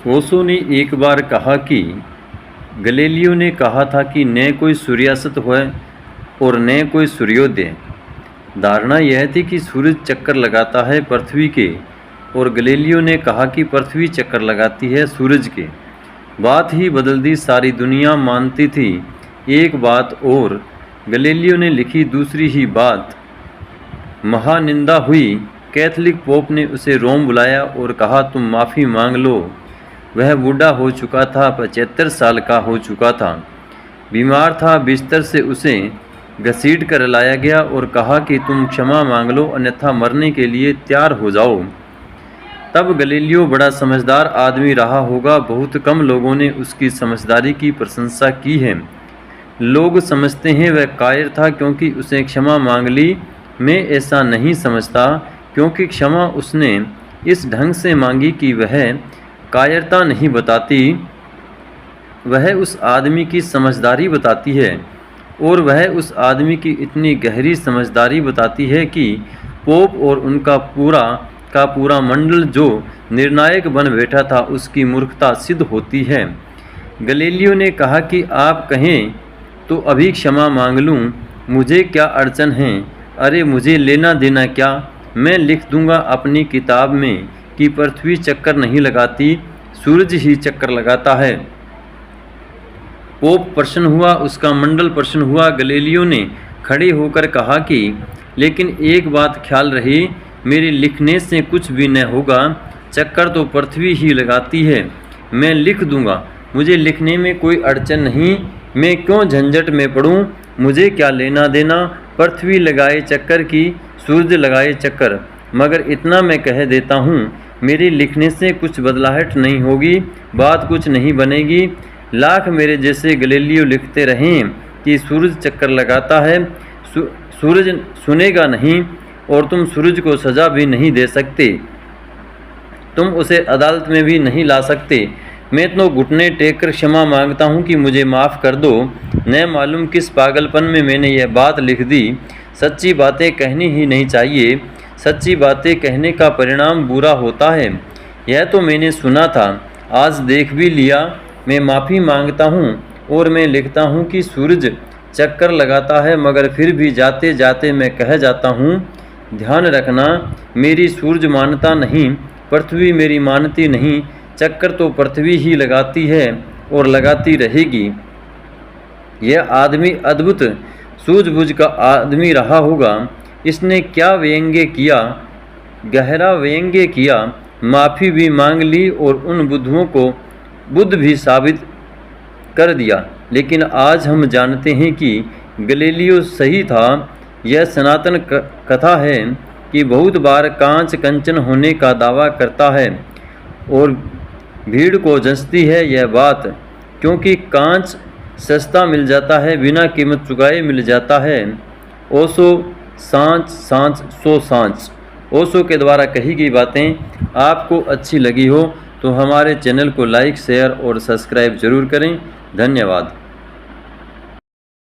ओशो ने एक बार कहा कि गैलीलियो ने कहा था कि न कोई सूर्यास्त है और न कोई सूर्योदय। धारणा यह थी कि सूरज चक्कर लगाता है पृथ्वी के, और गैलीलियो ने कहा कि पृथ्वी चक्कर लगाती है सूरज के। बात ही बदल दी, सारी दुनिया मानती थी एक बात और गैलीलियो ने लिखी दूसरी ही बात। महानिंदा हुई। कैथोलिक पोप ने उसे रोम बुलाया और कहा, तुम माफ़ी मांग लो। वह बूढ़ा हो चुका था, 75 साल का हो चुका था, बीमार था। बिस्तर से उसे घसीट कर लाया गया और कहा कि तुम क्षमा मांग लो, अन्यथा मरने के लिए तैयार हो जाओ। तब गैलीलियो बड़ा समझदार आदमी रहा होगा। बहुत कम लोगों ने उसकी समझदारी की प्रशंसा की है। लोग समझते हैं वह कायर था क्योंकि उसने क्षमा मांग ली। मैं ऐसा नहीं समझता, क्योंकि क्षमा उसने इस ढंग से मांगी कि वह कायरता नहीं बताती, वह उस आदमी की समझदारी बताती है। और वह उस आदमी की इतनी गहरी समझदारी बताती है कि पोप और उनका पूरा मंडल जो निर्णायक बन बैठा था, उसकी मूर्खता सिद्ध होती है। गैलीलियो ने कहा कि आप कहें तो अभी क्षमा मांग लूँ, मुझे क्या अड़चन है। अरे मुझे लेना देना क्या, मैं लिख दूंगा अपनी किताब में कि पृथ्वी चक्कर नहीं लगाती, सूरज ही चक्कर लगाता है। पोप प्रसन्न हुआ, उसका मंडल प्रसन्न हुआ। गैलीलियो ने खड़े होकर कहा कि लेकिन एक बात ख्याल रहे, मेरे लिखने से कुछ भी न होगा, चक्कर तो पृथ्वी ही लगाती है। मैं लिख दूंगा, मुझे लिखने में कोई अड़चन नहीं, मैं क्यों झंझट में पड़ूं, मुझे क्या लेना देना पृथ्वी लगाए चक्कर की, सूरज लगाए चक्कर। मगर इतना मैं कह देता हूँ, मेरे लिखने से कुछ बदलाहट नहीं होगी, बात कुछ नहीं बनेगी। लाख मेरे जैसे गैलीलियो लिखते रहें कि सूरज चक्कर लगाता है, सूरज सुनेगा नहीं, और तुम सूरज को सज़ा भी नहीं दे सकते, तुम उसे अदालत में भी नहीं ला सकते। मैं तो घुटने टेक कर क्षमा मांगता हूँ कि मुझे माफ़ कर दो। न मालूम किस पागलपन में मैंने यह बात लिख दी। सच्ची बातें कहनी ही नहीं चाहिए, सच्ची बातें कहने का परिणाम बुरा होता है। यह तो मैंने सुना था, आज देख भी लिया। मैं माफ़ी मांगता हूँ और मैं लिखता हूँ कि सूरज चक्कर लगाता है, मगर फिर भी जाते जाते मैं कह जाता हूँ, ध्यान रखना, मेरी सूरज मानता नहीं, पृथ्वी मेरी मानती नहीं, चक्कर तो पृथ्वी ही लगाती है और लगाती रहेगी। यह आदमी अद्भुत सूझबूझ का आदमी रहा होगा। इसने क्या व्यंग्य किया, गहरा व्यंग्य किया, माफ़ी भी मांग ली और उन बुद्धुओं को बुद्ध भी साबित कर दिया। लेकिन आज हम जानते हैं कि गैलीलियो सही था। यह सनातन कथा है कि बहुत बार कांच कंचन होने का दावा करता है और भीड़ को जंचती है यह बात, क्योंकि कांच सस्ता मिल जाता है, बिना कीमत चुकाए मिल जाता है। ओशो सांच सांच सो सांच। ओशो के द्वारा कही गई बातें आपको अच्छी लगी हो तो हमारे चैनल को लाइक, शेयर और सब्सक्राइब जरूर करें। धन्यवाद।